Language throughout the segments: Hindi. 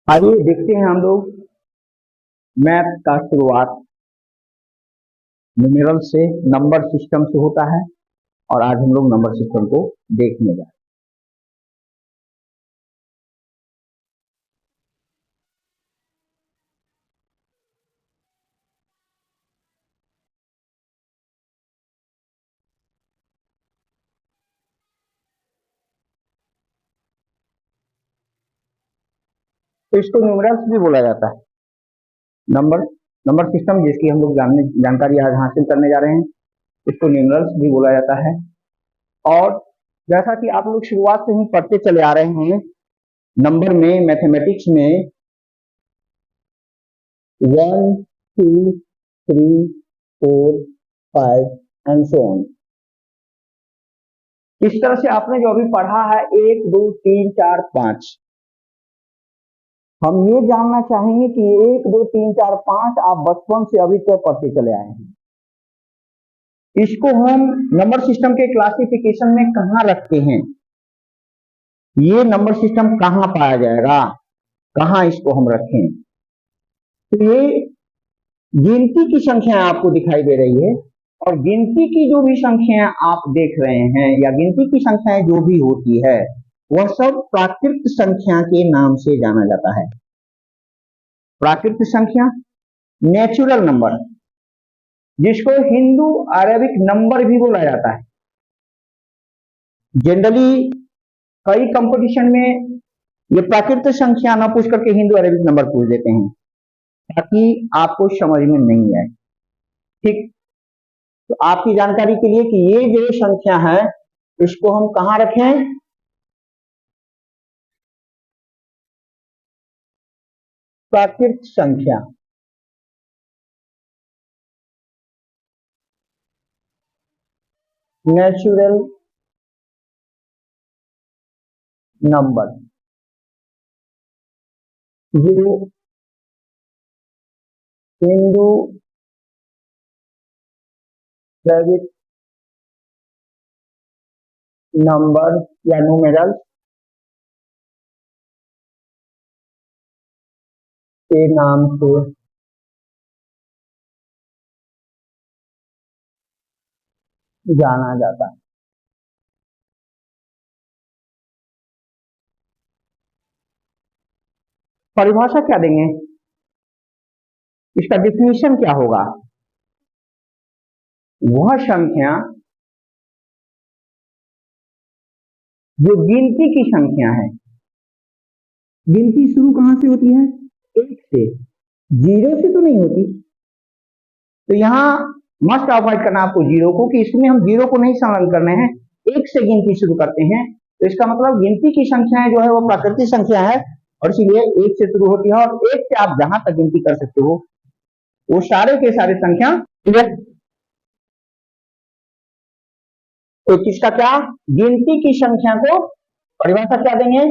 आइए देखते हैं हम लोग मैथ का शुरुआत न्यूमेरल से, नंबर सिस्टम से होता है। और आज हम लोग नंबर सिस्टम को देखने जा रहे हैं। तो इसको न्यूमेरल्स भी बोला जाता है। नंबर नंबर सिस्टम जिसकी हम लोग जानकारी आज हासिल करने जा रहे हैं, इसको न्यूमेरल्स भी बोला जाता है। और जैसा कि आप लोग शुरुआत से ही पढ़ते चले आ रहे हैं, नंबर में, मैथमेटिक्स में 1 2 3 4 5 एंड सो ऑन, इस तरह से आपने जो अभी पढ़ा है 1 2 3 4 5, हम ये जानना चाहेंगे कि 1 2 3 4 5 आप बचपन से अभी तक पढ़ते चले आए हैं, इसको हम नंबर सिस्टम के क्लासिफिकेशन में कहां रखते हैं, ये नंबर सिस्टम कहां पाया जाएगा, कहां इसको हम रखें। तो ये गिनती की संख्या आपको दिखाई दे रही है, और गिनती की जो भी संख्याएं आप देख रहे हैं, या गिनती की संख्याएं जो भी होती है, वह सब प्राकृत संख्या के नाम से जाना जाता है। प्राकृत संख्या, नेचुरल नंबर, जिसको हिंदू अरेबिक नंबर भी बोला जाता है। जनरली कई कंपटीशन में ये प्राकृत संख्या ना पूछ करके हिंदू अरेबिक नंबर पूछ देते हैं, ताकि आपको समझ में नहीं आए। ठीक, तो आपकी जानकारी के लिए कि ये जो संख्या है, इसको हम कहां रखें, प्राकृत संख्या, नेचुरल नंबर, जो हिंदू अरेबिक नंबर या न्यूमेरल के नाम से जाना जाता है। परिभाषा क्या देंगे, इसका डिफिनीशन क्या होगा, वह संख्या जो गिनती की संख्या है। गिनती शुरू कहां से होती है, 1 से, 0 से तो नहीं होती। तो यहां मस्ट अवॉइड करना आपको जीरो को, कि इसमें हम जीरो को नहीं शामिल करने हैं, 1 से गिनती शुरू करते हैं। तो इसका मतलब गिनती की संख्याएं जो है वो प्राकृतिक संख्या है, और इसीलिए 1 से शुरू होती है, और 1 से आप जहां तक गिनती कर सकते हो वो सारे के सारे संख्या। तो किसका क्या, गिनती की संख्या को परिभाषा क्या देंगे,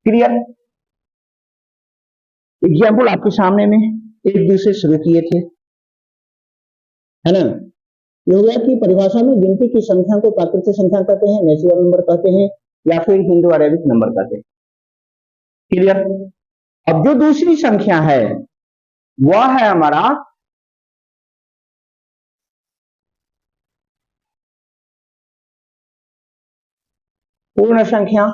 क्लियर। एग्जाम्पल आपके सामने में, एक दूसरे शुरू किए थे, है ना। ये हो गया कि परिभाषा में गिनती की संख्या को प्राकृतिक संख्या कहते हैं, नेचुरल नंबर कहते हैं, या फिर हिंदू अरेबिक नंबर कहते हैं। क्लियर। अब जो दूसरी संख्या है वह है हमारा पूर्ण संख्या।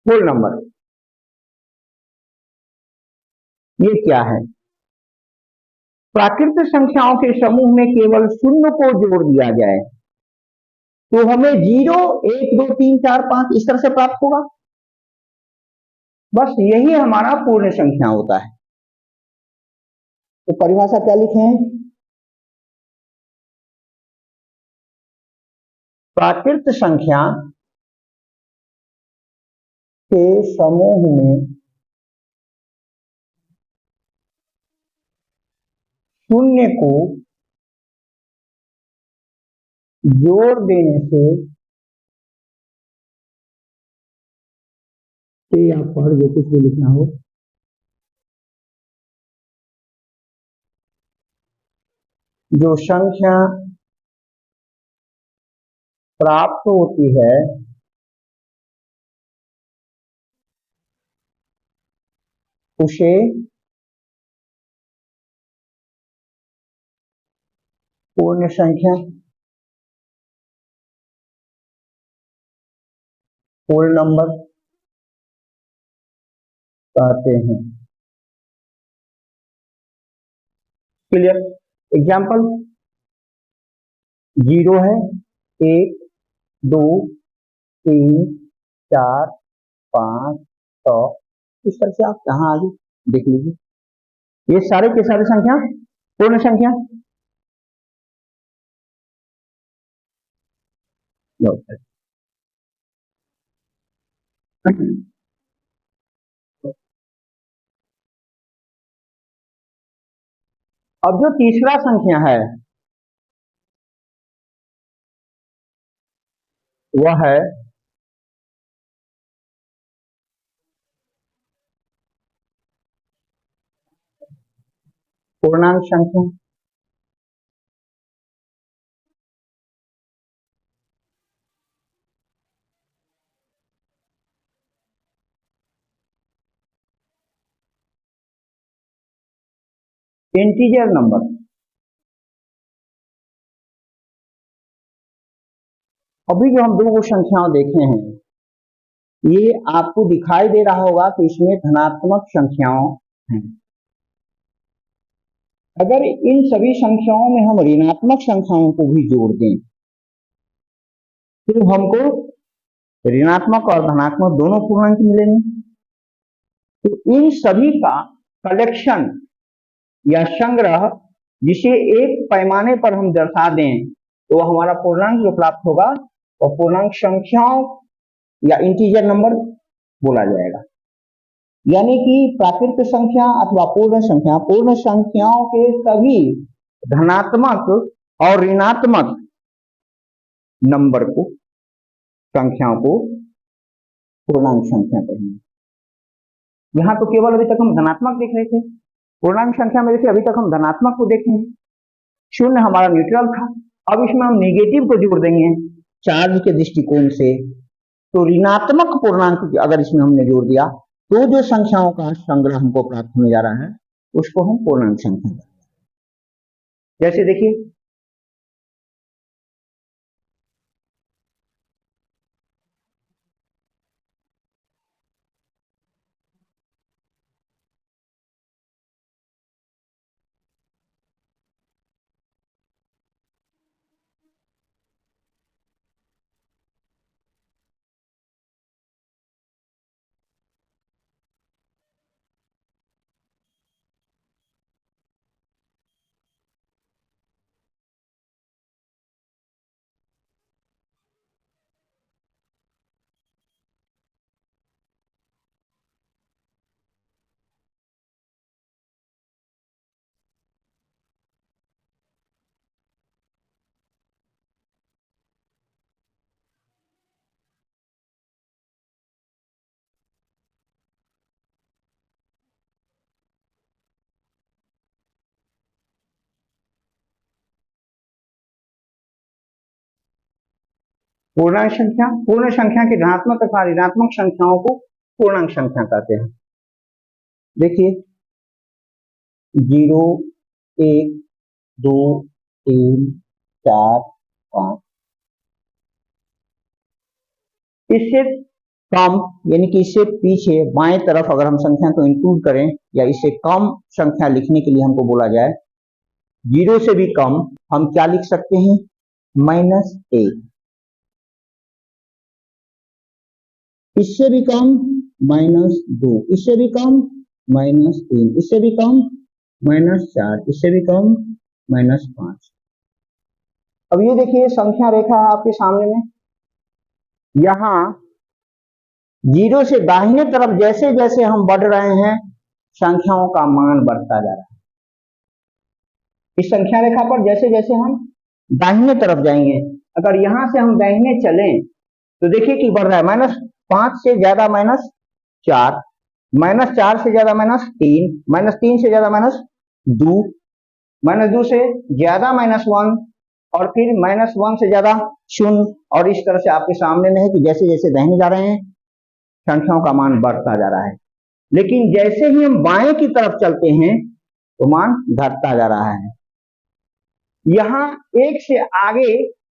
होल नंबर, ये क्या है, प्राकृतिक संख्याओं के समूह में केवल शून्य को जोड़ दिया जाए तो हमें 0 1 2 3 4 5 इस तरह से प्राप्त होगा। बस यही हमारा पूर्ण संख्या होता है। तो परिभाषा क्या लिखें? प्राकृत संख्या के समूह में शून्य को जोड़ देने से या पर जो कुछ भी लिखना हो, जो संख्या प्राप्त होती है उसे पूर्ण संख्या, पूर्ण नंबर कहते हैं। क्लियर? एग्जाम्पल 0 है, 1, 2, 3, 4, 5, 100। इस तरह से आप कहाँ आगे देख लीजिए, ये सारे के सारे संख्या पूर्ण संख्या। अब जो तीसरा संख्या है वह है पूर्णांक संख्या। Integer number. अभी जो हम दो संख्याओं देखे हैं, ये आपको दिखाई दे रहा होगा कि इसमें धनात्मक संख्याओं हैं। अगर इन सभी संख्याओं में हम ऋणात्मक संख्याओं को भी जोड़ दें तो हमको ऋणात्मक और धनात्मक दोनों पूर्णांक मिलेंगे। तो इन सभी का कलेक्शन या संग्रह जिसे एक पैमाने पर हम दर्शा दें तो हमारा पूर्णांक जो प्राप्त होगा वह पूर्णांक संख्याओं या इंटीजर नंबर बोला जाएगा। यानी कि प्राकृत संख्या अथवा पूर्ण संख्याओं के सभी धनात्मक और ऋणात्मक नंबर को, संख्याओं को पूर्णांक संख्या कहेंगे। यहां तो केवल अभी तक हम धनात्मक देख रहे थे, पूर्णांक संख्या में देखिए अभी तक हम धनात्मक को देखे हैं, शून्य हमारा न्यूट्रल था। अब इसमें हम नेगेटिव को जोड़ देंगे चार्ज के दृष्टिकोण से, तो ऋणात्मक पूर्णांक अगर इसमें हमने जोड़ दिया तो जो संख्याओं का संग्रह हमको प्राप्त होने जा रहा है उसको हम पूर्णांक संख्या कहते हैं। जैसे देखिए पूर्ण संख्या के धनात्मक तथा ऋणात्मक संख्याओं को पूर्णांक संख्या कहते हैं। देखिए 0, 1, 2, 3, 4, 5, इससे कम यानी कि इससे पीछे बाएं तरफ अगर हम संख्या को इंक्लूड करें या इससे कम संख्या लिखने के लिए हमको बोला जाए, 0 से भी कम हम क्या लिख सकते हैं? -1। इससे भी कम -2, इससे भी कम -3, इससे भी कम -4, इससे भी कम -5। अब ये देखिए संख्या रेखा है आपके सामने में, यहां 0 से दाहिने तरफ जैसे जैसे हम बढ़ रहे हैं संख्याओं का मान बढ़ता जा रहा है। इस संख्या रेखा पर जैसे जैसे हम दाहिने तरफ जाएंगे, अगर यहां से हम दाहिने चलें तो देखिए कि बढ़ रहा है, -5 से ज्यादा -4, -4 से ज्यादा -3, -3 से ज्यादा -2, -2 से ज्यादा -1, और फिर -1 से ज्यादा 0, और इस तरह से आपके सामने में है कि जैसे जैसे दाहिने जा रहे हैं संख्याओं का मान बढ़ता जा रहा है। लेकिन जैसे ही हम बाएं की तरफ चलते हैं तो मान घटता जा रहा है। यहां 1 से आगे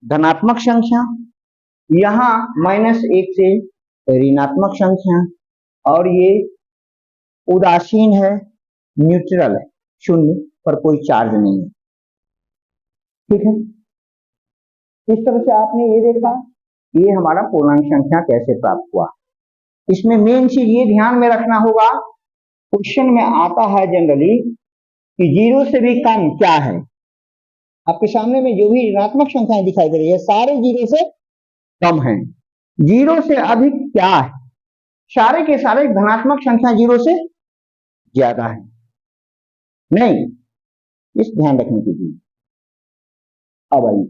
धनात्मक संख्या, यहां -1 से ऋणात्मक संख्या, और ये उदासीन है, न्यूट्रल है, शून्य पर कोई चार्ज नहीं है। ठीक है, इस तरह से आपने ये देखा ये हमारा पूर्णांक संख्या कैसे प्राप्त हुआ। इसमें मेन चीज ये ध्यान में रखना होगा, क्वेश्चन में आता है जनरली कि 0 से भी कम क्या है। आपके सामने में जो भी ऋणात्मक संख्याएं दिखाई दे रही है सारे 0 से कम हैं। 0 से अधिक क्या है, सारे के सारे धनात्मक संख्या 0 से ज्यादा है। नहीं, इस ध्यान रखने की चीज। अब आइए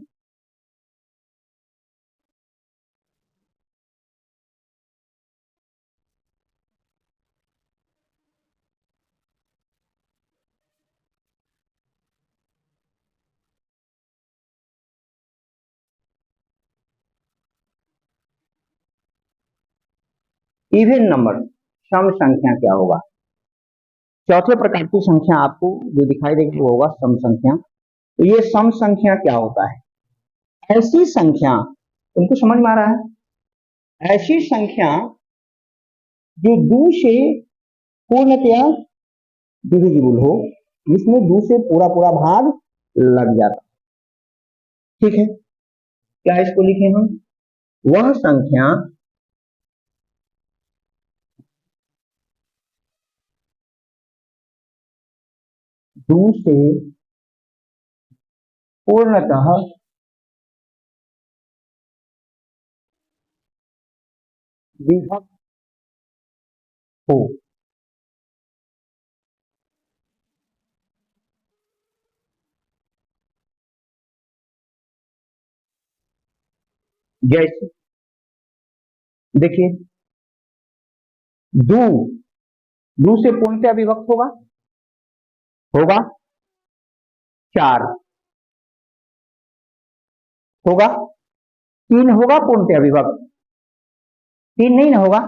इवन नंबर, सम संख्या क्या होगा। चौथे प्रकार की संख्या आपको जो दिखाई देगी वो होगा सम संख्या। तो ये सम संख्या क्या होता है, ऐसी संख्या, तुमको समझ में आ रहा है, ऐसी संख्या जो 2 से पूर्णतया डिविजिबल हो, जिसमें 2 से पूरा पूरा भाग लग जाता। ठीक है, क्या इसको लिखे हम, वह संख्या दो से पूर्णतः विभक्त हो। जैसे देखिए, दो, दो से पूर्णतः विभक्त होगा, होगा 4, होगा 3, होगा पूर्णतः विभक्त, 3 नहीं ना होगा,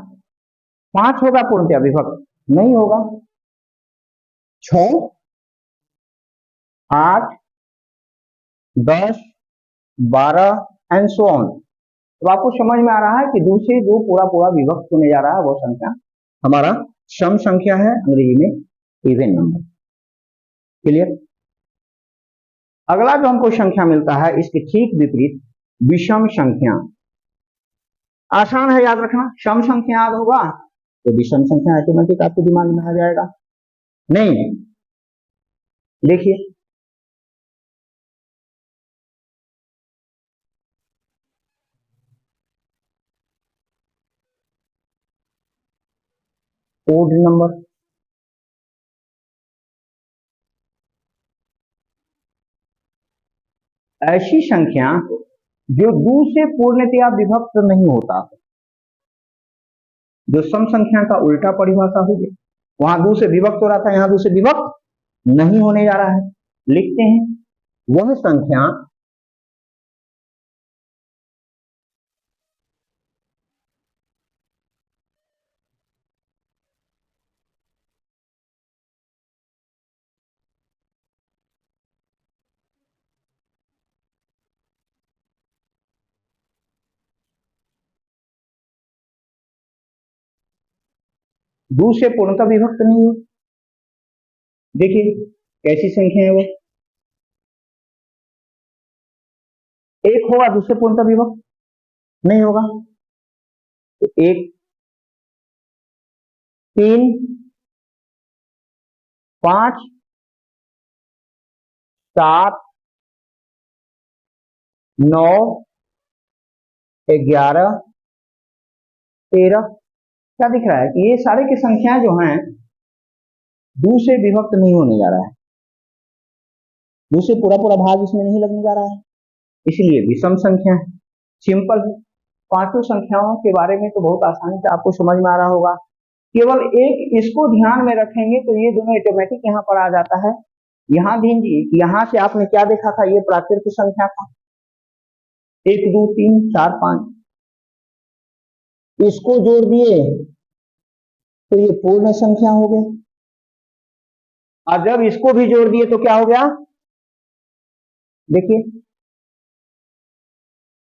5 होगा पूर्णतः विभक्त, नहीं होगा, 6, 8, 10, 12 एंड सो ऑन। तो आपको समझ में आ रहा है कि 2 से 2 पूरा पूरा विभक्त होने जा रहा है, वो संख्या हमारा सम संख्या है, अंग्रेजी में इवन नंबर। क्लियर। अगला जो हमको संख्या मिलता है इसके ठीक विपरीत विषम संख्या। आसान है याद रखना, सम संख्या याद होगा तो विषम संख्या ऑटोमेटिक आपके दिमाग में आ जाएगा। नहीं, देखिए ओड नंबर, ऐसी संख्या जो 2 से पूर्णतया विभक्त नहीं होता, जो सम संख्या का उल्टा परिभाषा हो गया। वहां 2 से विभक्त हो रहा था, यहां 2 से विभक्त नहीं होने जा रहा है। लिखते हैं वह संख्या दो से पूर्णतः विभक्त नहीं हो। देखिए कैसी संख्या है वो, एक होगा दूसरे पूर्णतः विभक्त नहीं होगा, तो 1, 3, 5 7, 9, 11, 13। क्या दिख रहा है कि ये सारे की संख्याएं जो हैं 2 से विभक्त नहीं होने जा रहा है, 2 से पूरा पूरा भाग इसमें नहीं लगने जा रहा है, इसलिए विषम संख्या है। सिंपल है। पांचों संख्याओं के बारे में तो बहुत आसानी से आपको समझ में आ रहा होगा। केवल एक इसको ध्यान में रखेंगे तो ये दोनों ऑटोमेटिक यहाँ पर आ जाता है। यहाँ ध्यान दीजिए कि यहाँ से आपने क्या देखा था, ये प्राकृतिक संख्या था 1, 2, 3, 4, 5, इसको जोड़ दिए तो ये पूर्ण संख्या हो गई, और जब इसको भी जोड़ दिए तो क्या हो गया, देखिए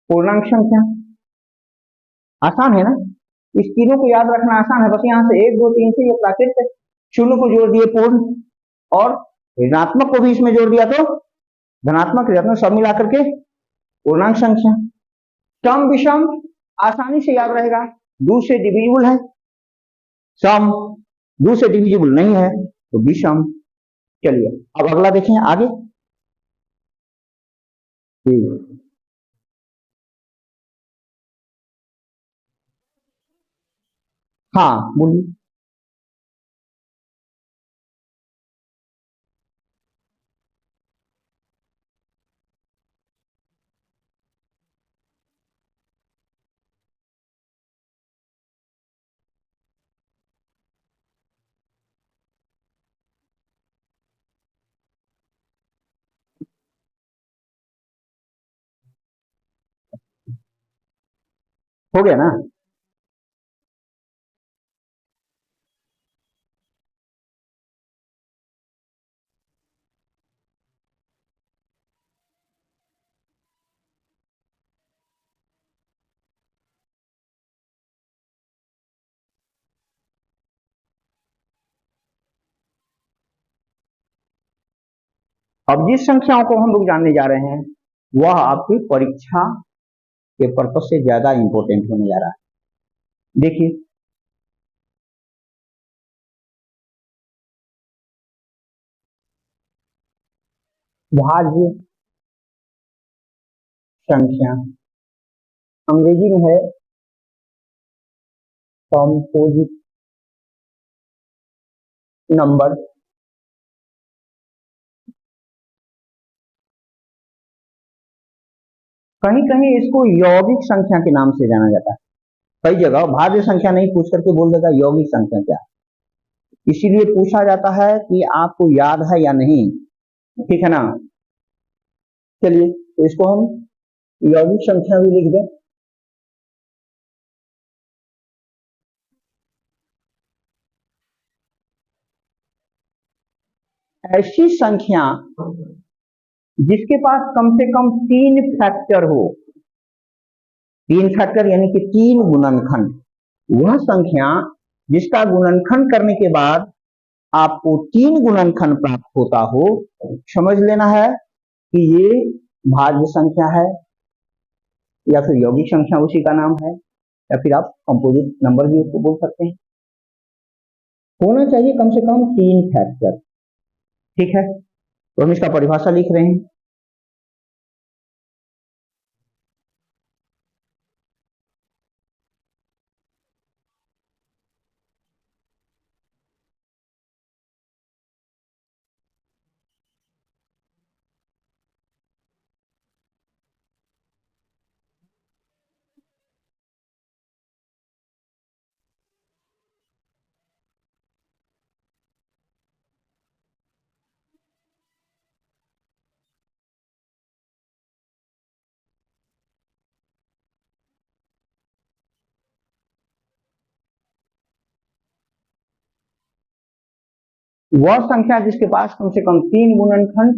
पूर्णांक संख्या। आसान है ना, इस तीनों को याद रखना आसान है। बस यहाँ से 1, 2, 3 से ये प्राकृतिक, शून्य को जोड़ दिए पूर्ण, और ऋणात्मक को भी इसमें जोड़ दिया तो धनात्मक ऋणात्मक सब मिलाकर के पूर्णांक संख्या। सम विषम आसानी से याद रहेगा, 2 से डिविजिबल है, सम 2 से डिविजिबल नहीं है तो विषम। चलिए अब अगला देखें आगे। हाँ बोलिए। हो गया ना। अब जिस संख्याओं को हम लोग जानने जा रहे हैं वह आपकी परीक्षा के पर्पज से ज्यादा इंपॉर्टेंट होने जा रहा है। देखिए भाज्य संख्या, अंग्रेजी में है कॉम्पोजिट नंबर, कहीं कहीं इसको यौगिक संख्या के नाम से जाना जाता है। कई जगह भाज्य संख्या नहीं पूछ करके बोल देगा यौगिक संख्या क्या, इसीलिए पूछा जाता है कि आपको याद है या नहीं, ठीक है ना। चलिए तो इसको हम यौगिक संख्या भी लिख दें। ऐसी संख्या जिसके पास कम से कम 3 फैक्टर हो, 3 फैक्टर यानी कि 3 गुणनखंड, वह संख्या जिसका गुणनखंड करने के बाद आपको 3 गुणनखंड प्राप्त होता हो, समझ लेना है कि ये भाज्य संख्या है या फिर यौगिक संख्या उसी का नाम है, या फिर आप कंपोजिट नंबर भी उसको बोल सकते हैं। होना चाहिए कम से कम 3 फैक्टर, ठीक है। तो हम इसका परिभाषा लिख रहे हैं। वह संख्या जिसके पास कम से कम 3 गुणनखंड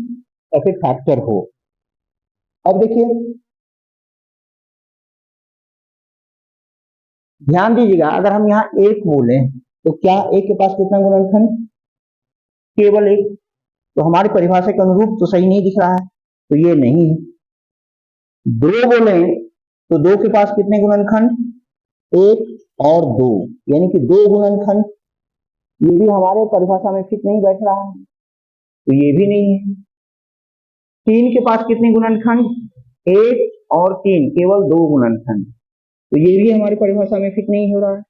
या फिर फैक्टर हो। अब देखिए ध्यान दीजिएगा, अगर हम यहाँ 1 बोले तो क्या 1 के पास कितना गुणनखंड, केवल 1, तो हमारी परिभाषा के अनुरूप तो सही नहीं दिख रहा है, तो ये नहीं है। 2 बोले तो 2 के पास कितने गुणनखंड, 1 और 2, यानी कि 2 गुणनखंड, ये भी हमारे परिभाषा में फिट नहीं बैठ रहा है, तो ये भी नहीं है। 3 के पास कितने गुणनखंड? 1 और 3, केवल 2 गुणनखंड। तो ये भी हमारी परिभाषा में फिट नहीं हो रहा है।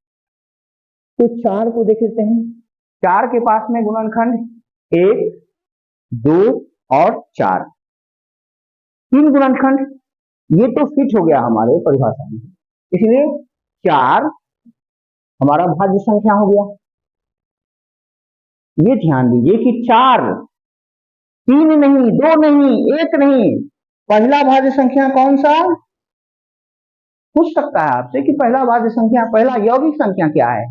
तो 4 को देख लेते हैं। 4 के पास में गुणनखंड 1, 2 और 4, 3 गुणनखंड। ये तो फिट हो गया हमारे परिभाषा में, इसलिए 4 हमारा भाज्य संख्या हो गया। ये ध्यान दीजिए कि 4, 3 नहीं, 2 नहीं, 1 नहीं, पहला भाज्य संख्या कौन सा? पूछ सकता है आपसे कि पहला भाज्य संख्या, पहला यौगिक संख्या क्या है?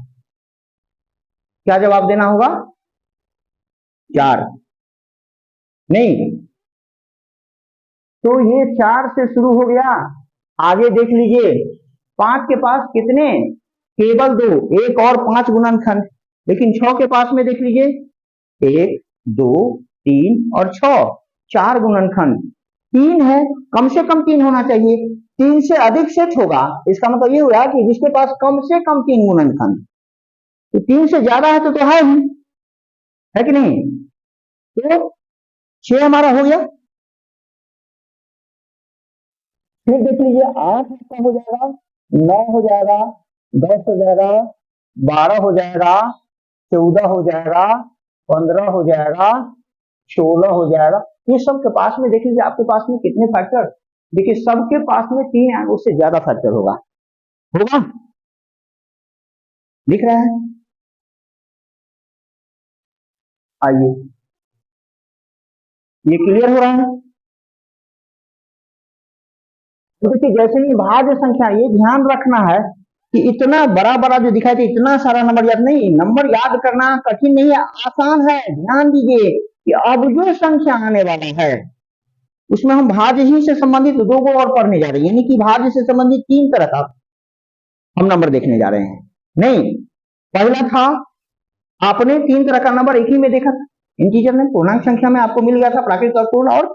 क्या जवाब देना होगा? 4 नहीं। तो ये 4 से शुरू हो गया। आगे देख लीजिए, 5 के पास कितने? केवल 2, 1 और 5 गुणनखंड। लेकिन 6 के पास में देख लीजिए, 1, 2, 3 और 6, 4 गुणनखंड। 3 है, कम से कम 3 होना चाहिए। 3 से अधिक सेट होगा, इसका मतलब ये हुआ कि जिसके पास कम से कम 3 गुणनखंड, तो 3 से ज्यादा है तो है ही, है कि नहीं? तो 6 हमारा हो गया। फिर देख लीजिए, 8 का हो जाएगा, 9 हो जाएगा, 10 हो जाएगा, 12 हो जाएगा, 14 हो जाएगा, 15 हो जाएगा, 16 हो जाएगा। ये सब के पास में देख लीजिए आपके पास में कितने फैक्टर? देखिए सबके पास में 3 या उससे ज्यादा फैक्टर होगा, होगा, दिख रहा है? आइए, ये क्लियर हो रहा है? तो देखिए जैसे ही भाज्य संख्या, ये ध्यान रखना है कि इतना बड़ा बड़ा जो दिखाई दे, इतना सारा नंबर याद नहीं, नंबर याद करना कठिन नहीं है, आसान है। ध्यान दीजिए कि अब जो संख्या आने वाला है उसमें हम भाज्य ही से संबंधित 2 को और पढ़ने जा रहे हैं, यानी कि भाज्य से संबंधित 3 तरह का हम नंबर देखने जा रहे हैं। नहीं, पहला था आपने 3 तरह का नंबर एक ही में देखा था, इंटीजर में, पूर्णांक संख्या में आपको मिल गया था प्राकृत और पूर्ण और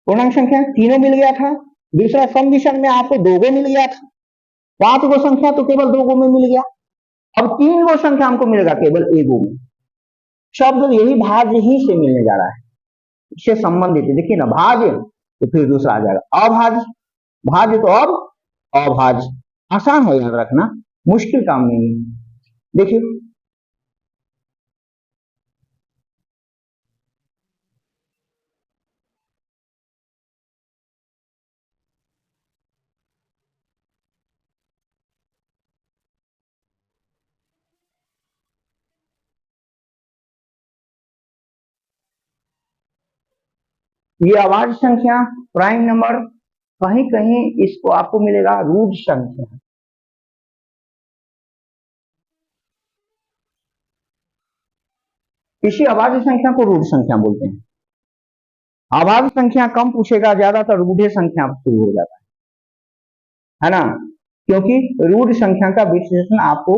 पूर्णांक संख्या तीनों मिल गया था। दूसरा सम विषम में आपको 2 गो मिल गया था। 5 गो संख्या तो केवल 2 गो में मिल गया। अब 3 गो संख्या हमको मिलेगा केवल 1 गो में। शब्द यही भाज्य ही से मिलने जा रहा है, इससे संबंधित है। देखिए ना, भाज्य तो फिर दूसरा आ जाएगा अभाज्य, भाज्य तो अब अभाज्य। आसान है याद रखना, मुश्किल काम नहीं है। देखिए ये अभाज्य संख्या, प्राइम नंबर, कहीं कहीं इसको आपको मिलेगा रूढ़ संख्या। इसी अभाज्य संख्या को रूढ़ संख्या बोलते हैं। अभाज्य संख्या कम पूछेगा, ज्यादातर रूढ़ संख्या शुरू हो जाता है ना, क्योंकि रूढ़ संख्या का विश्लेषण आपको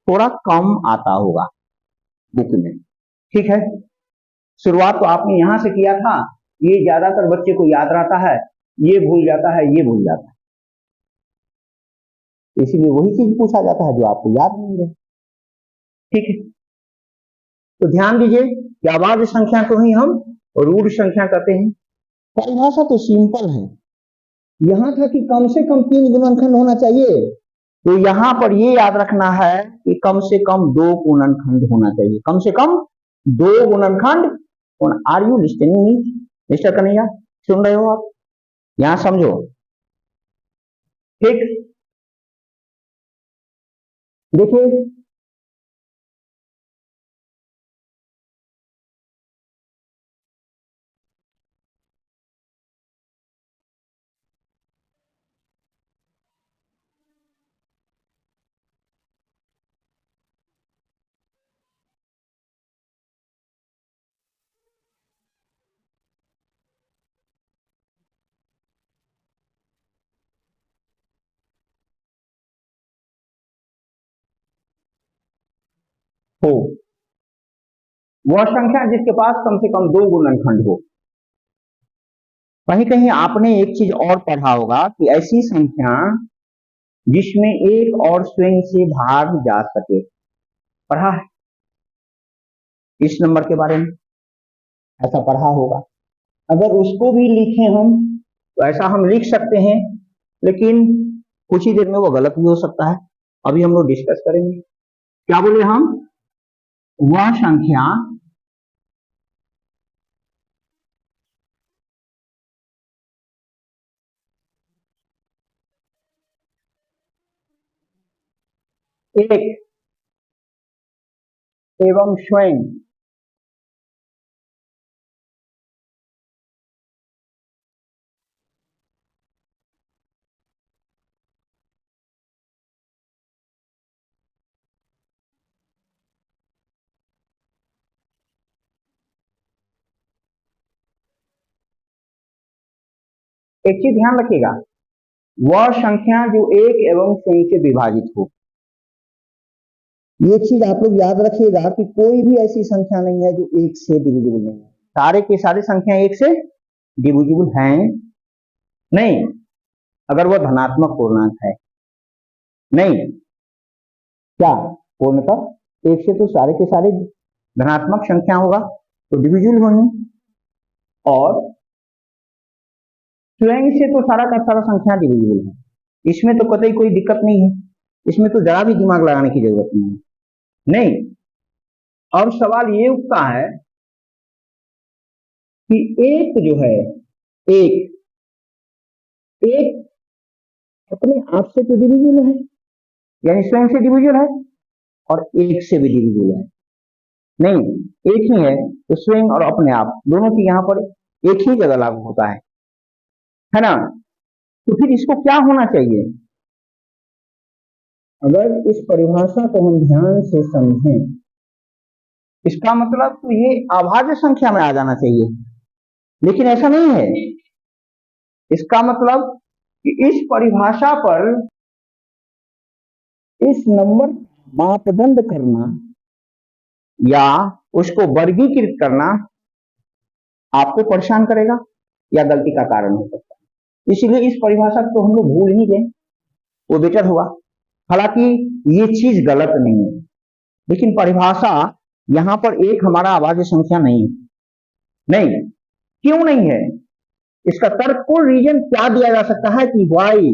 थोड़ा कम आता होगा बुक में। ठीक है, शुरुआत तो आपने यहां से किया था, ये ज्यादातर बच्चे को याद रहता है, ये भूल जाता है, ये भूल जाता है, इसीलिए वही चीज पूछा जाता है जो आपको याद नहीं रहे। ठीक है, तो ध्यान दीजिए कि अभाज्य संख्या को ही हम रूढ़ संख्या कहते हैं। परिभाषा तो सिंपल है, यहां था कि कम से कम 3 गुणनखंड होना चाहिए, तो यहां पर ये याद रखना है कि कम से कम 2 गुणनखंड होना चाहिए, कम से कम 2 गुणनखंड। Are you listening me mister Kanhaiya? सुन रहे हो आप? यहां समझो। ठीक, देखिए हो वह संख्या जिसके पास कम से कम 2 गुणनखंड हो। कहीं कहीं आपने एक चीज और पढ़ा होगा कि ऐसी संख्या जिसमें एक और स्वयं से भाग जा सके, पढ़ा है इस नंबर के बारे में? ऐसा पढ़ा होगा। अगर उसको भी लिखें हम तो ऐसा हम लिख सकते हैं, लेकिन कुछ ही देर में वो गलत भी हो सकता है। अभी हम लोग डिस्कस करेंगे। क्या बोले हम? वह संख्या एक एवं स्वयं एक चीज ध्यान रखिएगा, वह संख्या जो एक एवं स्वयं से विभाजित हो। ये चीज आप लोग याद रखिएगा कि कोई भी ऐसी संख्या नहीं है जो एक से डिविजिबल नहीं है। सारे के सारे संख्या एक से डिविजिबल हैं नहीं, अगर वह धनात्मक पूर्णांक है। नहीं, क्या पूर्णतः एक से तो सारे के सारे धनात्मक संख्या होगा तो डिविजिबल होंगे, और स्वयं से तो सारा का सारा संख्या डिविजिबल है। इसमें तो कतई कोई दिक्कत नहीं है, इसमें तो जरा भी दिमाग लगाने की जरूरत नहीं है। नहीं, अब सवाल ये उठता है कि एक जो है, एक एक अपने आप से तो डिविजिबल है, यानी स्वयं से डिविजिबल है, और एक से भी डिविजिबल है। नहीं, एक ही है तो स्वयं और अपने आप दोनों की यहाँ पर एक ही जगह लागू होता है ना। तो फिर इसको क्या होना चाहिए? अगर इस परिभाषा को हम ध्यान से समझें, इसका मतलब तो ये अभाज्य संख्या में आ जाना चाहिए, लेकिन ऐसा नहीं है। इसका मतलब कि इस परिभाषा पर इस नंबर मापदंड करना या उसको वर्गीकृत करना आपको परेशान करेगा या गलती का कारण हो सकता है। इसलिए इस परिभाषा को हम लोग भूल ही गए, वो बेटर हुआ। हालांकि ये चीज गलत नहीं है, लेकिन परिभाषा यहां पर एक हमारा अभाज्य संख्या नहीं। नहीं, क्यों नहीं है? इसका तर्कपूर्ण रीजन क्या दिया जा सकता है कि why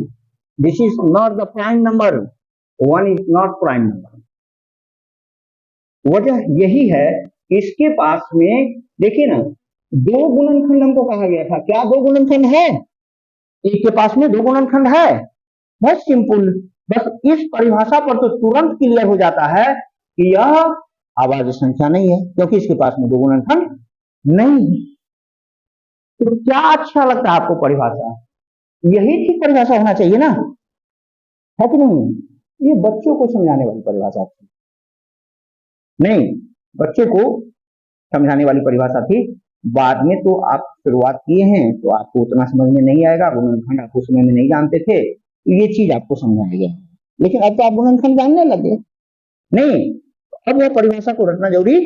this is not the prime number, one is not prime number. वजह यही है कि इसके पास में देखिए ना, दो गुणनखंड हमको कहा गया था। क्या दो गुणनखंड है? एक के पास में दो गुणनखंड है। बहुत सिंपल, बस इस परिभाषा पर तो तुरंत क्लियर हो जाता है कि यह अभाज्य संख्या नहीं है, क्योंकि इसके पास में दो गुणनखंड नहीं है। तो क्या अच्छा लगता है आपको परिभाषा? यही ठीक परिभाषा होना चाहिए ना, है कि नहीं? ये बच्चों को समझाने वाली परिभाषा थी, नहीं बच्चों को समझाने वाली परिभाषा थी। बाद में तो आप शुरुआत किए हैं तो आपको उतना समझ में नहीं आएगा, गुणनखंड आप उस समय में नहीं जानते थे, तो ये चीज आपको समझाया गया। लेकिन अब तो आप गुणनखंड जानने लगे। नहीं, अब यह परिभाषा को रटना जरूरी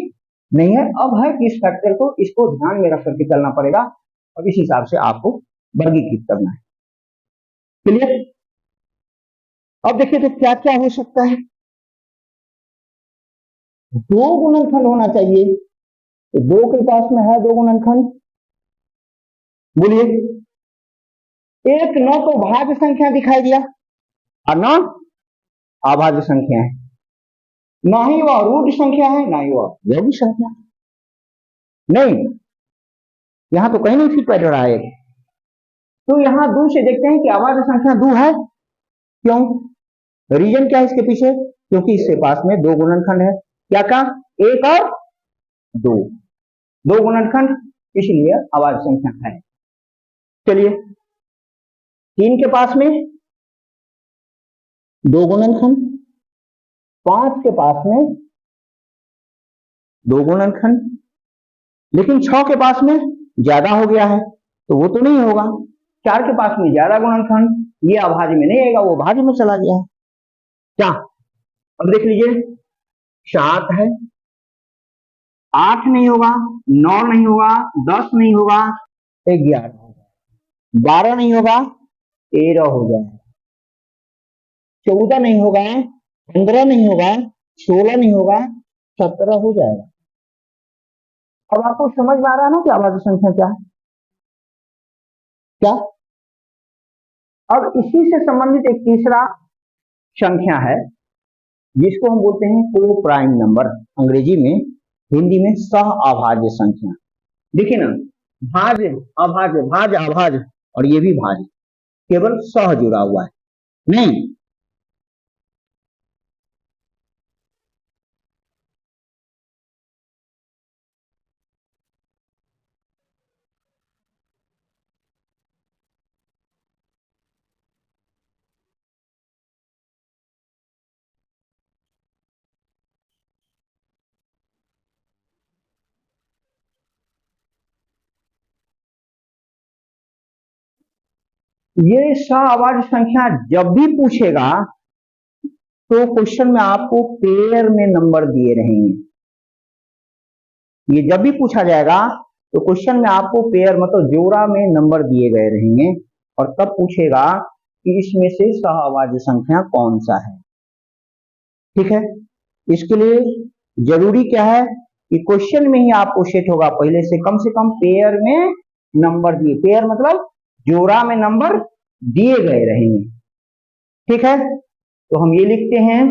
नहीं है। अब है कि इस फैक्टर को, इसको ध्यान में रख करके चलना पड़ेगा, और इस हिसाब से आपको वर्गीकृत करना है। क्लियर? अब देखिए तो क्या क्या हो सकता है। दो गुणनखंड होना चाहिए, तो दो के पास में है दो गुणनखंड। बोलिए, एक न तो भाज्य संख्या दिखाई दिया और न अभाज्य संख्या है, ना ही वह रूढ़ संख्या है ना ही वह यौगिक संख्या। नहीं, यहां तो कहीं नहीं फिट बैठ रहा है। तो यहां दो से देखते हैं कि अभाज्य संख्या दो है। क्यों? रीजन क्या है इसके पीछे? क्योंकि इसके पास में दो गुणनखंड है। क्या का? एक और दो, दो गुणनखंड, इसलिए अभाज्य संख्या है। चलिए, तीन के पास में दो गुणनखंड, पांच के पास में दो गुणनखंड, लेकिन 6 के पास में ज्यादा हो गया है तो वो तो नहीं होगा। 4 के पास में ज्यादा गुणनखंड, ये अभाज्य में नहीं आएगा, वो भाज्य में चला गया है। क्या? अब देख लीजिए, 7 है, 8 नहीं होगा, 9 नहीं होगा, 10 नहीं होगा, 11 होगा, 12 नहीं होगा, 13 हो जाएगा, 14 नहीं होगा, 15 नहीं होगा, 16 नहीं होगा, 17 हो जाएगा। अब आपको समझ में आ रहा है ना कि अभाज्य संख्या क्या है? क्या? अब इसी से संबंधित एक तीसरा संख्या है जिसको हम बोलते हैं को प्राइम नंबर, अंग्रेजी में, हिंदी में सह अभाज्य संख्या। देखिए ना, भाज्य अभाज्य, भाज्य अभाज्य, और ये भी भाज्य, केवल सह जुड़ा हुआ है, नहीं। ये सह अभाज्य संख्या जब भी पूछेगा तो क्वेश्चन में आपको पेयर में नंबर दिए रहेंगे। ये जब भी पूछा जाएगा तो क्वेश्चन में आपको पेयर मतलब जोड़ा में नंबर दिए गए रहेंगे, और तब पूछेगा कि इसमें से सह अभाज्य संख्या कौन सा है। ठीक है, इसके लिए जरूरी क्या है कि क्वेश्चन में ही आपको सेट होगा पहले से कम पेयर में नंबर दिए, पेयर मतलब जोड़ा में नंबर दिए गए रहेंगे। ठीक है, तो हम ये लिखते हैं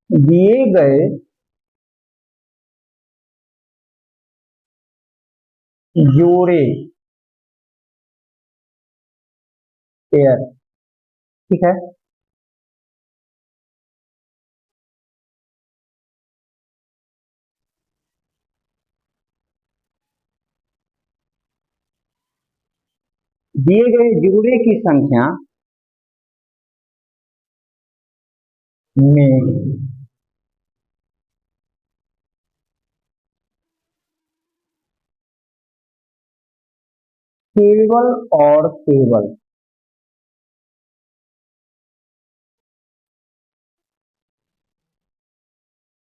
दिए गए जोड़े पेयर। ठीक है, दिए गए जोड़े की संख्या में केवल और केवल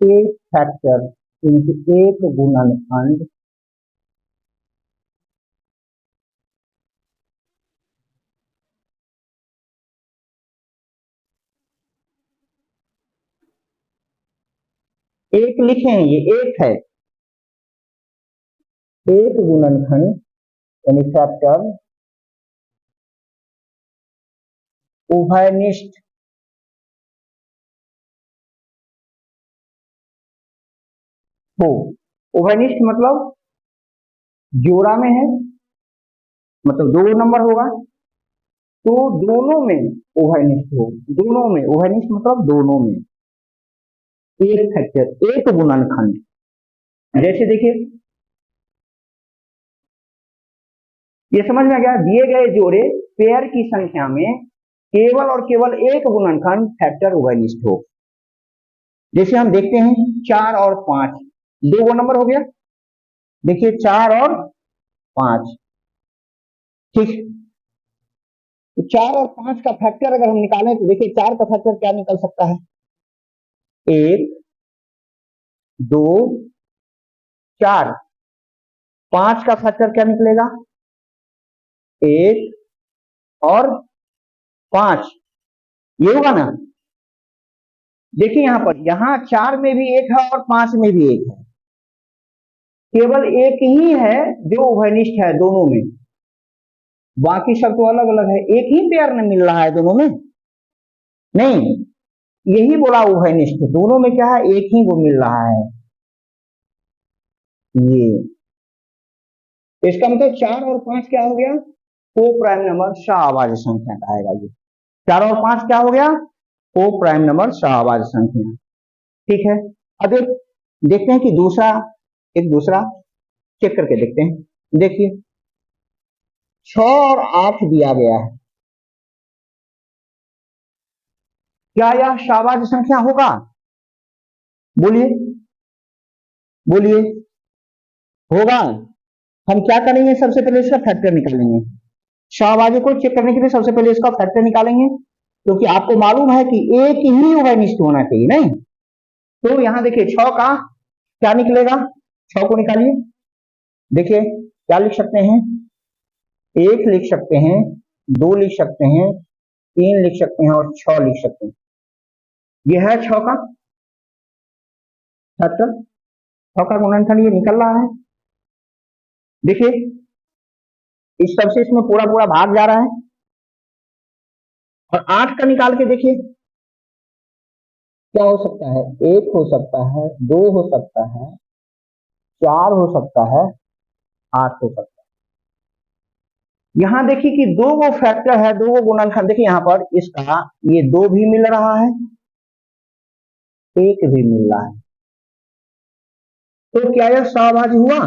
एक फैक्टर इंटू एक गुणनखंड एक लिखे हैं, ये एक है, एक गुणनखंड यानी फैक्टर उभयनिष्ठ हो। उभयनिष्ठ मतलब जोड़ा में है, मतलब दो नंबर होगा तो दोनों में उभयनिष्ठ हो, दोनों में उभयनिष्ठ मतलब दोनों में एक फैक्टर एक गुणनखंड। जैसे देखिए, ये समझ में आ गया, दिए गए जोड़े पेयर की संख्या में केवल और केवल एक गुणनखंड फैक्टर उभयनिष्ठ हो। जैसे हम देखते हैं 4 और 5, दो वो नंबर हो गया, देखिए 4 और 5। ठीक, तो 4 और 5 का फैक्टर अगर हम निकालें तो देखिए 4 का फैक्टर क्या निकल सकता है, 1 2 4। 5 का फैक्टर क्या निकलेगा, 1 और 5, ये होगा ना। देखिए यहां पर, यहां 4 में भी एक है और 5 में भी एक है, केवल एक ही है जो उभयनिष्ठ है दोनों में, बाकी सब तो अलग अलग है। एक ही पेयर में मिल रहा है दोनों में, नहीं, यही बोला उभयनिष्ठ, दोनों में क्या है, एक ही को मिल रहा है। ये इसका मतलब 4 और 5 क्या हो गया, को प्राइम नंबर सहअभाज्य संख्या कहेगा। ये 4 और 5 क्या हो गया, को प्राइम नंबर सहअभाज्य संख्या। ठीक है, अब देखते हैं कि दूसरा चेक करके देखते हैं। देखिए 6 और 8 दिया गया है, क्या यह सहअभाज्य संख्या होगा, बोलिए बोलिए, होगा। हम क्या करेंगे, सबसे पहले इसका फैक्टर निकालेंगे, सहअभाज्य को चेक करने के लिए सबसे पहले इसका फैक्टर निकालेंगे, क्योंकि आपको मालूम है कि एक ही उभयनिष्ठ होना चाहिए, नहीं। तो यहां देखिए 6 का क्या निकलेगा, 6 को निकालिए, देखिए क्या लिख सकते हैं, 1 लिख सकते हैं, 2 लिख सकते हैं, 3 लिख सकते हैं और 6 लिख सकते हैं। यह है 6 का फैक्टर। 6 का गुणनखंड ये निकल रहा है। देखिए इस सब से इसमें पूरा पूरा भाग जा रहा है। और 8 का निकाल के देखिए क्या हो सकता है, 1 हो सकता है, 2 हो सकता है, 4 हो सकता है, 8 हो सकता है। यहां देखिए कि 2 गो फैक्टर है, 2 गो गुणनखंड। देखिए यहां पर इसका ये 2 भी मिल रहा है, 1 भी मिल रहा है। तो क्या यह सहभागी हुआ?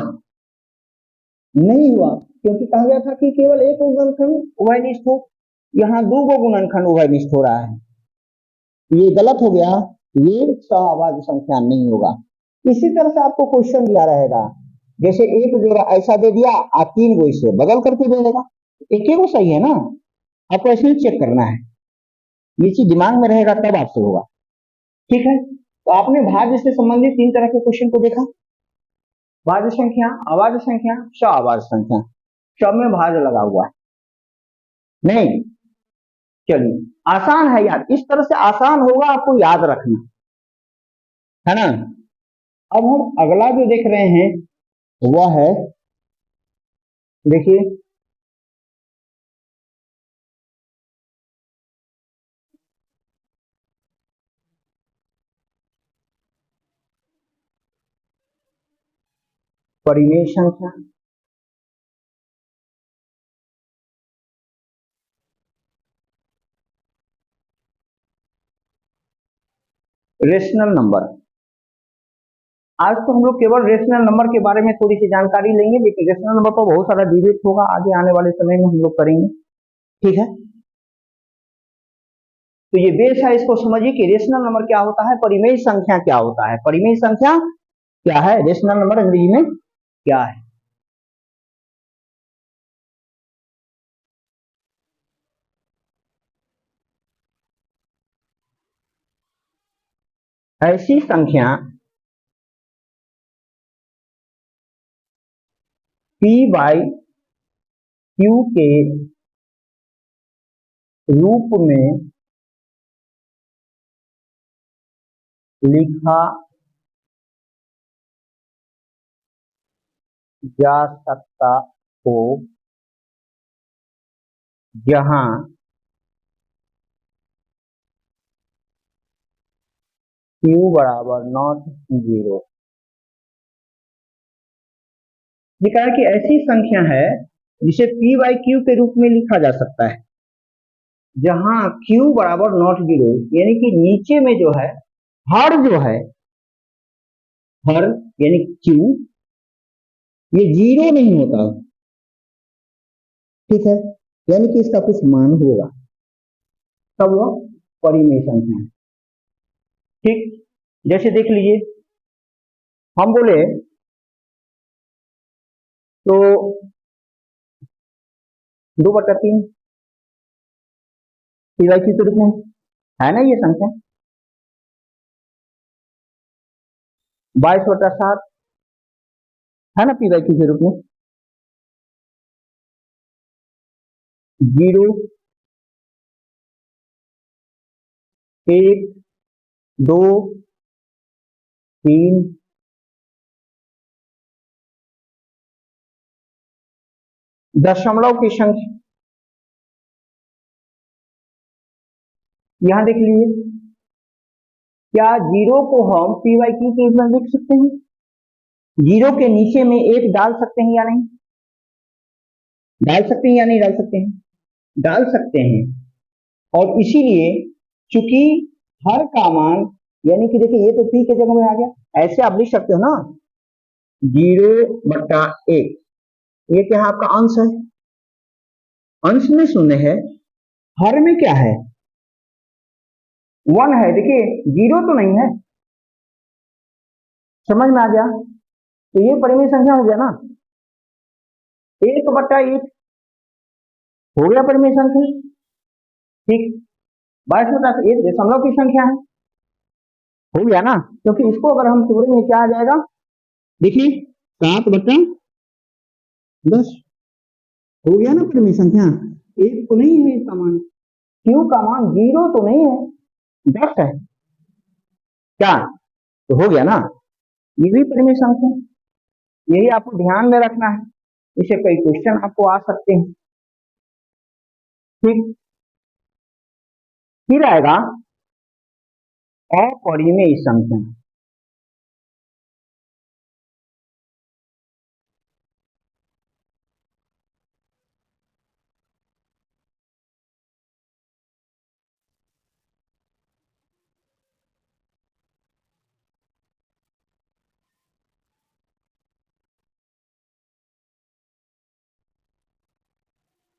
नहीं हुआ, क्योंकि कहा गया था कि केवल एक गुणनखंड उभयनिष्ठ हो। यहाँ 2 गो गुणनखंड उभयनिष्ठ हो रहा है, ये गलत हो गया, ये सहभागी संख्या नहीं होगा। इसी तरह से आपको क्वेश्चन दिया रहेगा, जैसे एक जोड़ा ऐसा दे दिया और 3 गो इसे बदल करके दे देगा, एक ही गो सही है ना, आपको ऐसे चेक करना है। ये चीज दिमाग में रहेगा तब आपसे होगा। ठीक है, तो आपने भाज्य से संबंधित 3 तरह के क्वेश्चन को देखा, भाज्य संख्या, अभाज्य संख्या, सहभाज्य संख्या, सब में भाज्य लगा हुआ है। नहीं, चलिए आसान है यार, इस तरह से आसान होगा, आपको याद रखना है ना। अब हम अगला जो देख रहे हैं वह है, देखिए परिमेय संख्या, रेशनल नंबर। आज तो हम लोग केवल रेशनल नंबर के बारे में थोड़ी सी जानकारी लेंगे, लेकिन रेशनल नंबर पर बहुत सारा डिबेट होगा, आगे आने वाले समय में हम लोग करेंगे। ठीक है, तो ये बेस है, इसको समझिए कि रेशनल नंबर क्या होता है, परिमेय संख्या क्या होता है, परिमेय संख्या क्या है, रेशनल नंबर अंग्रेजी में क्या है। ऐसी संख्या P बाई Q के रूप में लिखा जा सकता हो, जहां Q बराबर नॉट 0। ये कहा कि ऐसी संख्या है जिसे P बाई Q के रूप में लिखा जा सकता है, जहां Q बराबर नॉट 0, यानी कि नीचे में जो है हर जो है, हर यानी Q ये 0 नहीं होता। ठीक है, यानी कि इसका कुछ मान होगा, तब वह परिमेय संख्या है। ठीक, जैसे देख लीजिए हम बोले तो 2/3 P बाई Q के रूप में है ना, ये संख्या 22/7 है ना, P बाई Q के रूप में 0, 1, 2, 3, दशमलव की संख्या। यहां देख लीजिए, क्या 0 को हम P बाई Q के रूप में लिख सकते हैं, 0 के नीचे में 1 डाल सकते हैं या नहीं, डाल सकते हैं या नहीं डाल सकते हैं, डाल सकते हैं। और इसीलिए चूंकि हर का मान, यानी कि देखिए ये तो P के जगह में आ गया, ऐसे आप लिख सकते हो ना, 0/1, ये क्या है आपका अंश है, अंश में 0 है, हर में क्या है 1 है। देखिए 0 तो नहीं है, समझ में आ गया, तो ये परिमेय संख्या हो गया ना, 1/1 हो गया परिमेय संख्या। ठीक, 22/1 दशमलव की संख्या है, हो गया ना, क्योंकि इसको अगर हम तोड़ेंगे क्या आ जाएगा, देखिए 7/10 हो गया ना परिमेय संख्या। 1 तो नहीं है इसका मान, Q का मान 0 तो नहीं है, 10 है क्या, तो हो गया ना। ये भी परिमेय संख्या, यही आपको ध्यान में रखना है, इसे कई क्वेश्चन आपको आ सकते हैं। ठीक, फिर आएगा अपरिमेय संख्या।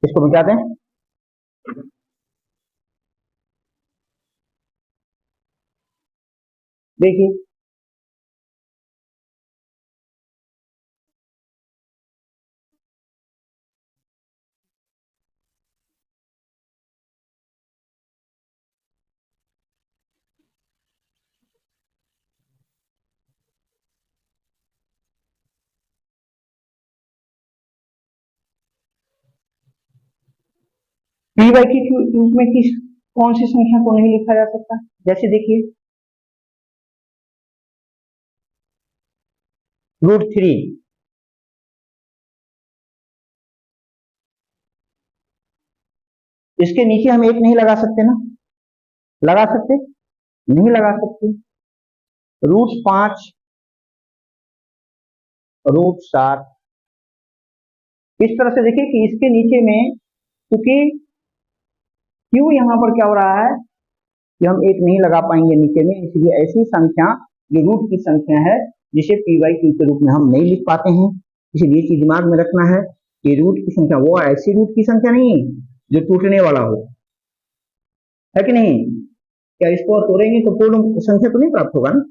इसको मिटाते हैं। देखिए पी वाई के क्यूब में किस कौन सी संख्या को नहीं लिखा जा सकता? जैसे देखिए √3, इसके नीचे हम एक नहीं लगा सकते ना? लगा सकते? नहीं लगा सकते। √5, √7, इस तरह से देखिए कि इसके नीचे में, क्योंकि क्यों यहाँ पर क्या हो रहा है कि हम एक नहीं लगा पाएंगे नीचे में, इसलिए ऐसी संख्या जो रूट की संख्या है जिसे पी वाई क्यू के रूप में हम नहीं लिख पाते हैं। इसलिए चीज दिमाग में रखना है कि रूट की संख्या वो ऐसी रूट की संख्या नहीं जो टूटने वाला हो, है कि नहीं? क्या इसको तोड़ेंगे तो पूर्ण संख्या तो नहीं प्राप्त होगा ना,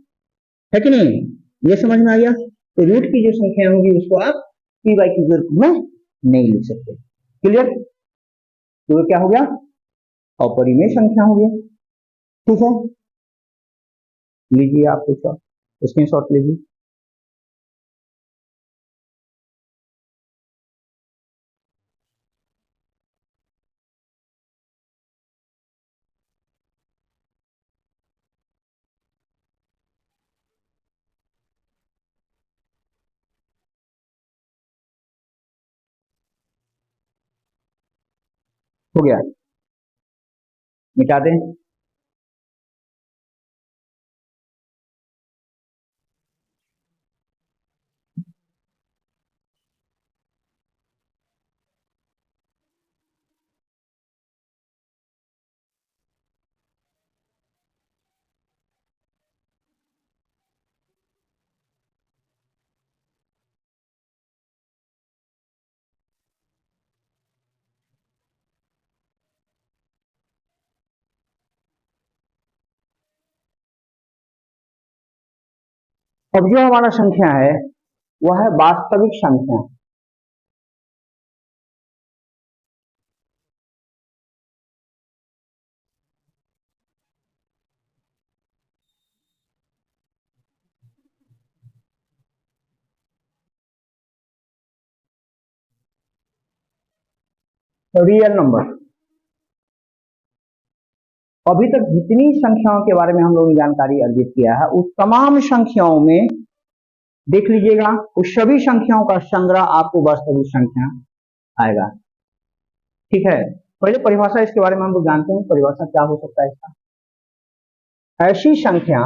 है कि नहीं? ये समझ में आ गया? तो रूट की जो संख्या होगी उसको आप पी वाई क्यू के रूप में नहीं लिख सकते। क्लियर? तो क्या हो गया? अपरिमेय संख्या हो गया। ठीक है, लीजिए आप कुछ स्क्रीनशॉट लीजिए। हो गया, मिटा दें। अब जो हमारा संख्या है वह है वास्तविक संख्या। Real number. अभी तक जितनी संख्याओं के बारे में हम लोगों ने जानकारी अर्जित किया है उस तमाम संख्याओं में देख लीजिएगा, उस सभी संख्याओं का संग्रह आपको वास्तविक संख्या आएगा। ठीक है, पहले परिभाषा इसके बारे में हम लोग जानते हैं, परिभाषा क्या हो सकता है इसका? ऐसी संख्या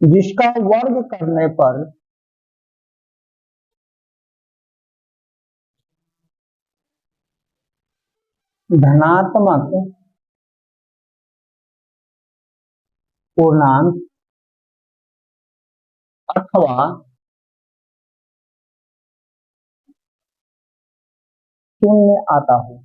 जिसका वर्ग करने पर धनात्मक पूर्णांक अथवा शून्य आता हो।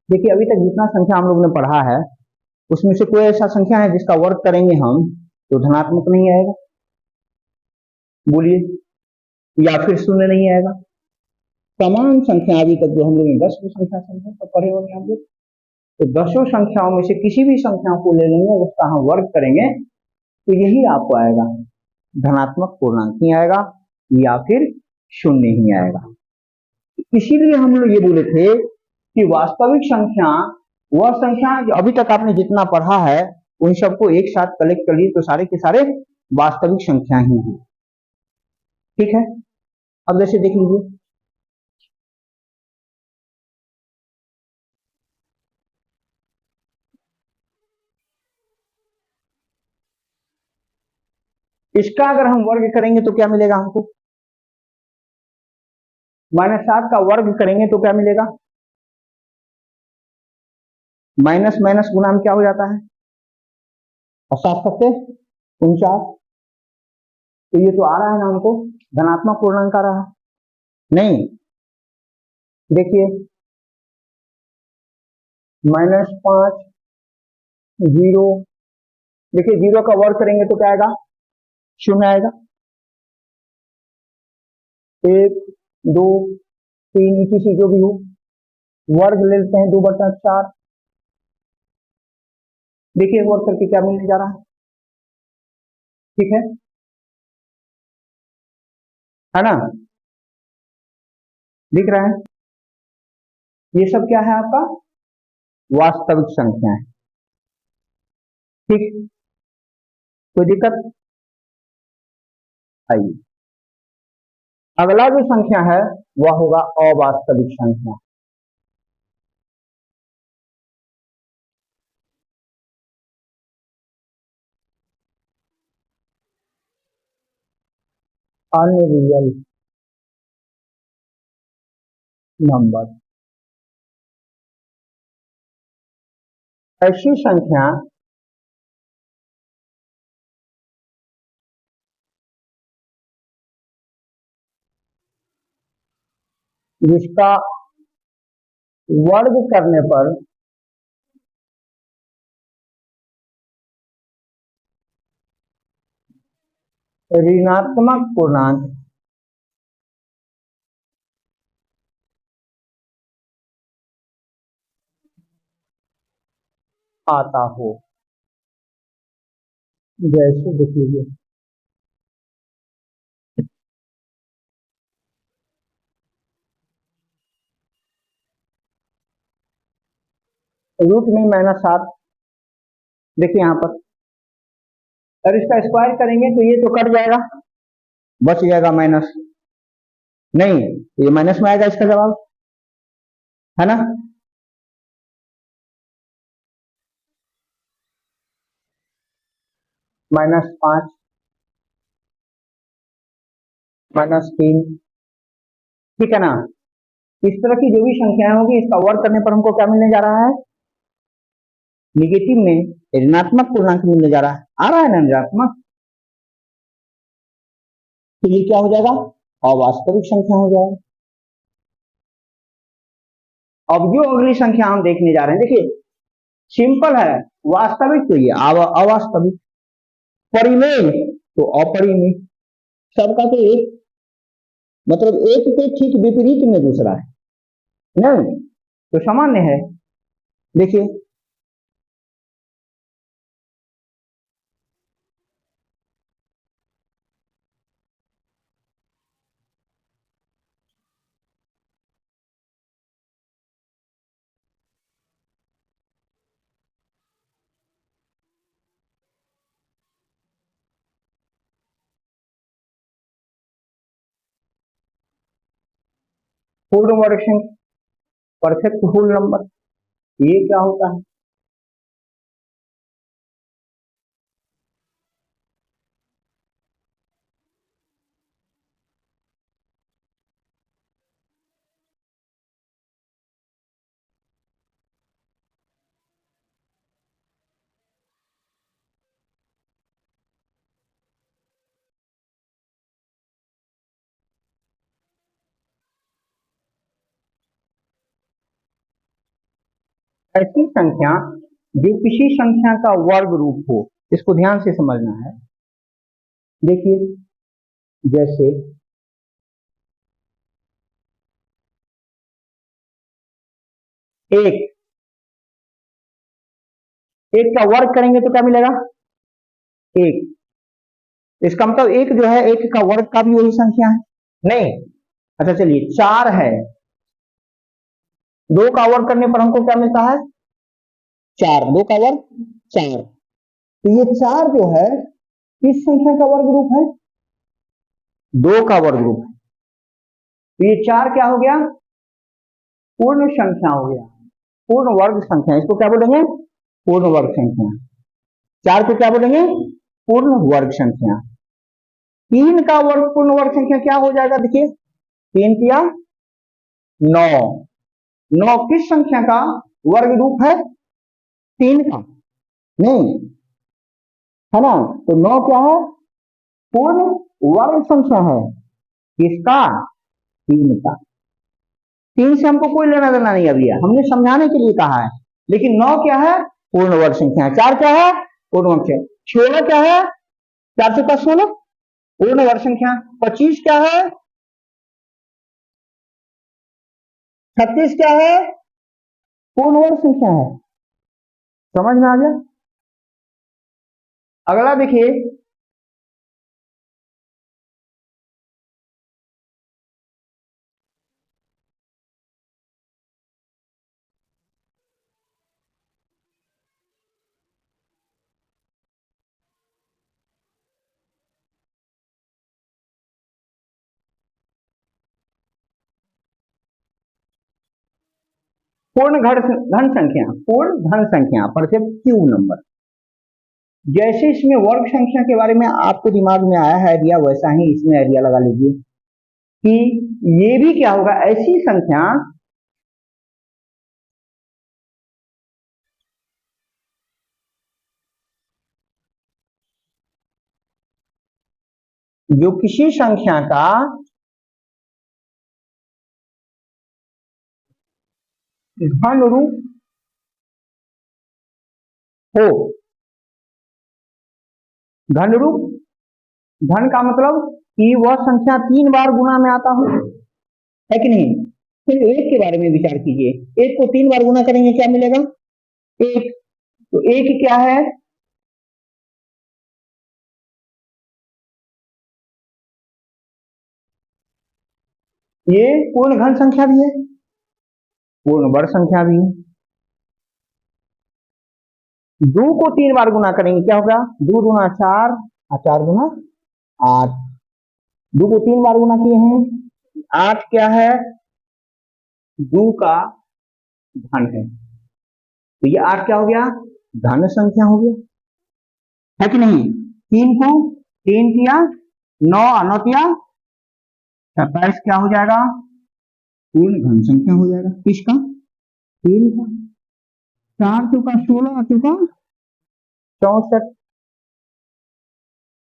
देखिए अभी तक जितना संख्या हम लोग ने पढ़ा है उसमें से कोई ऐसा संख्या है जिसका वर्ग करेंगे हम तो धनात्मक नहीं आएगा? बोलिए, या फिर शून्य नहीं आएगा? समान संख्या अभी तक जो हम लोग 10 की संख्या समझे तो पढ़े होंगे हम लोग, तो 10 संख्याओं में से किसी भी संख्या को ले लेंगे, उसका हम वर्ग करेंगे तो यही आपको आएगा, धनात्मक पूर्णांक ही आएगा या फिर शून्य ही आएगा। इसीलिए हम लोग ये बोले थे कि वास्तविक संख्या वह संख्या जो अभी तक आपने जितना पढ़ा है उन सबको एक साथ कलेक्ट कर लिए तो सारे के सारे वास्तविक संख्या ही है। ठीक है, अब जैसे देख लीजिए, इसका अगर हम वर्ग करेंगे तो क्या मिलेगा हमको, -7 का वर्ग करेंगे तो क्या मिलेगा, माइनस माइनस गुना में क्या हो जाता है, और 7×7 = 49, तो ये तो आ रहा है ना हमको, धनात्मक पूर्णांक आ रहा है। नहीं, देखिए -5 0, देखिए 0 का वर्ग करेंगे तो क्या आएगा, 0 आएगा। 1 2 3 किसी जो भी हो, वर्ग ले लेते हैं 2/4, देखिए वर्ग करके क्या मिलने जा रहा है, ठीक है ना, दिख रहा है, ये सब क्या है आपका वास्तविक संख्या है। ठीक, कोई दिक्कत, आइए अगला जो संख्या है वह होगा अवास्तविक संख्या। अनरियल नंबर, ऐसी संख्या जिसका वर्ग करने पर ऋणात्मक पूर्णांक आता हो। जैसे देख लीजिए, रूट में -7, देखिए यहाँ पर, अगर इसका स्क्वायर करेंगे तो ये तो कट जाएगा, बच जाएगा माइनस, नहीं ये माइनस में आएगा इसका जवाब, है ना, -5 -3, ठीक है ना। इस तरह की जो भी संख्याएं होगी इसका वर्ग करने पर हमको क्या मिलने जा रहा है, निगेटिव में ऋणात्मक पूर्णांक मिलने जा रहा है, आ रहा है ना ऋणात्मक, तो ये क्या हो जाएगा, अवास्तविक संख्या हो जाएगा। अब जो अगली संख्या हम देखने जा रहे हैं, देखिए सिंपल है, वास्तविक तो ये अवास्तविक, परिमेय तो अपरिमेय, सबका तो एक मतलब एक के ठीक विपरीत में दूसरा है, नहीं तो सामान्य है। देखिए पूर्ण वर्ग संख्या, परफेक्ट होल नंबर, ये क्या होता है, ऐसी संख्या जो किसी संख्या का वर्ग रूप हो, इसको ध्यान से समझना है। देखिए जैसे एक, एक का वर्ग करेंगे तो क्या मिलेगा? एक। इसका मतलब एक जो है, एक का वर्ग का भी वही संख्या है नहीं? अच्छा चलिए, चार है, दो का वर्ग करने पर हमको क्या मिलता है? चार। दो का वर्ग चार। तो ये चार जो है किस संख्या का वर्ग रूप है? दो का वर्ग रूप है। तो ये चार क्या हो गया? पूर्ण संख्या हो गया, पूर्ण वर्ग संख्या। इसको क्या बोलेंगे? पूर्ण वर्ग संख्या। चार को क्या बोलेंगे? पूर्ण वर्ग संख्या। तीन का वर्ग पूर्ण वर्ग संख्या क्या हो जाएगा? देखिए, तीन किया नौ। नौ किस संख्या का वर्ग रूप है? तीन का नहीं, है ना? तो नौ क्या है? पूर्ण वर्ग संख्या है। किसका? तीन का। तीन से हमको कोई लेना देना नहीं अभी है, हमने समझाने के लिए कहा है। लेकिन नौ क्या है? पूर्ण वर्ग संख्या है। चार क्या है? पूर्ण वर्ग संख्या। सोलह क्या है? चार से पांच 16 पूर्ण वर्ग संख्या। 25 क्या है? 36 क्या है? पूर्ण वर्ग संख्या है। समझ में आ गया? अगला देखिए, पूर्ण धन संख्या, पूर्ण धन संख्या परफेक्टिव नंबर। जैसे इसमें वर्ग संख्या के बारे में आपको दिमाग में आया है आइडिया, वैसा ही इसमें आइडिया लगा लीजिए कि ये भी क्या होगा? ऐसी संख्या जो किसी संख्या का धन रूप हो। धन रूप, धन का मतलब कि वह संख्या तीन बार गुना में आता हो, है कि नहीं? फिर एक के बारे में विचार कीजिए, एक को तीन बार गुना करेंगे क्या मिलेगा? एक। तो एक क्या है? ये पूर्ण घन संख्या भी है, पूर्ण वर्ग संख्या भी है। दो को तीन बार गुना करेंगे क्या होगा? दो गुना चार और चार गुना आठ। दो को तीन बार गुना किए हैं, आठ क्या है? दो का धन है। तो ये आठ क्या हो गया? धन संख्या हो गया, है कि नहीं? तीन को तीन किया नौ, नौ किया 27 क्या हो जाएगा? पूर्ण घन संख्या हो जाएगा। किसका? तीन का। चार चौका 16, चौका 64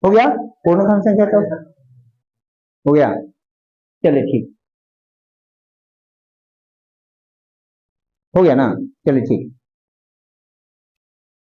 हो गया पूर्ण घन संख्या। तो हो गया। चलिए ठीक, हो गया ना? चलिए ठीक।